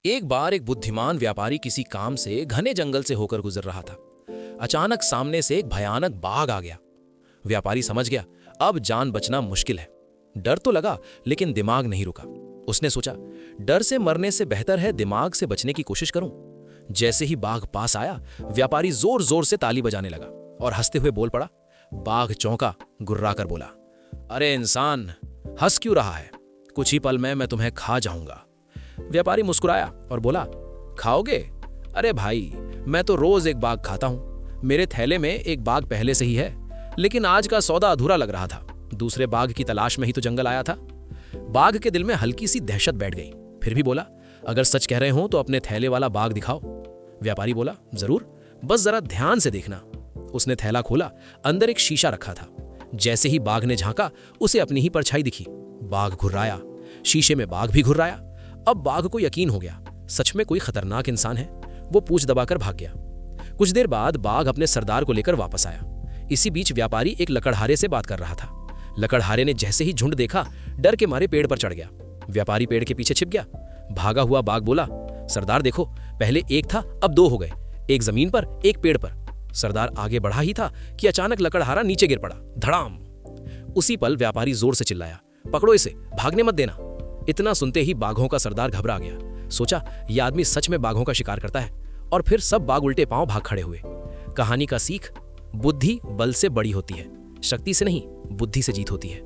एक बार एक बुद्धिमान व्यापारी किसी काम से घने जंगल से होकर गुजर रहा था। अचानक सामने से एक भयानक बाघ आ गया। व्यापारी समझ गया अब जान बचना मुश्किल है। डर तो लगा लेकिन दिमाग नहीं रुका। उसने सोचा डर से मरने से बेहतर है दिमाग से बचने की कोशिश करूं। जैसे ही बाघ पास आया, व्यापारी जोर जोर से ताली बजाने लगा और हंसते हुए बोल पड़ा। बाघ चौंका, गुर्रा कर बोला, अरे इंसान, हंस क्यों रहा है? कुछ ही पल में मैं तुम्हें खा जाऊंगा। व्यापारी मुस्कुराया और बोला, खाओगे? अरे भाई, मैं तो रोज एक बाघ खाता हूं। मेरे थैले में एक बाघ पहले से ही है, लेकिन आज का सौदा अधूरा लग रहा था। दूसरे बाघ की तलाश में ही तो जंगल आया था। बाघ के दिल में हल्की सी दहशत बैठ गई। फिर भी बोला, अगर सच कह रहे हो तो अपने थैले वाला बाघ दिखाओ। व्यापारी बोला, जरूर, बस जरा ध्यान से देखना। उसने थैला खोला। अंदर एक शीशा रखा था। जैसे ही बाघ ने झांका, उसे अपनी ही परछाई दिखी। बाघ घुर्राया, शीशे में बाघ भी घुर्राया। अब बाघ को यकीन हो गया, सच में कोई खतरनाक इंसान है। वो पूंछ दबाकर भाग गया। कुछ देर बाद बाघ अपने सरदार को लेकर वापस आया। इसी बीच व्यापारी एक लकड़हारे से बात कर रहा था। लकड़हारे ने जैसे ही झुंड देखा, डर के मारे पेड़ पर चढ़ गया। व्यापारी पेड़ के पीछे छिप गया। भागा हुआ बाघ बोला, सरदार देखो, पहले एक था, अब दो हो गए, एक जमीन पर, एक पेड़ पर। सरदार आगे बढ़ा ही था कि अचानक लकड़हारा नीचे गिर पड़ा, धड़ाम। उसी पल व्यापारी जोर से चिल्लाया, पकड़ो इसे, भागने मत देना। इतना सुनते ही बाघों का सरदार घबरा गया। सोचा यह आदमी सच में बाघों का शिकार करता है। और फिर सब बाघ उल्टे पांव भाग खड़े हुए। कहानी का सीख, बुद्धि बल से बड़ी होती है, शक्ति से नहीं, बुद्धि से जीत होती है।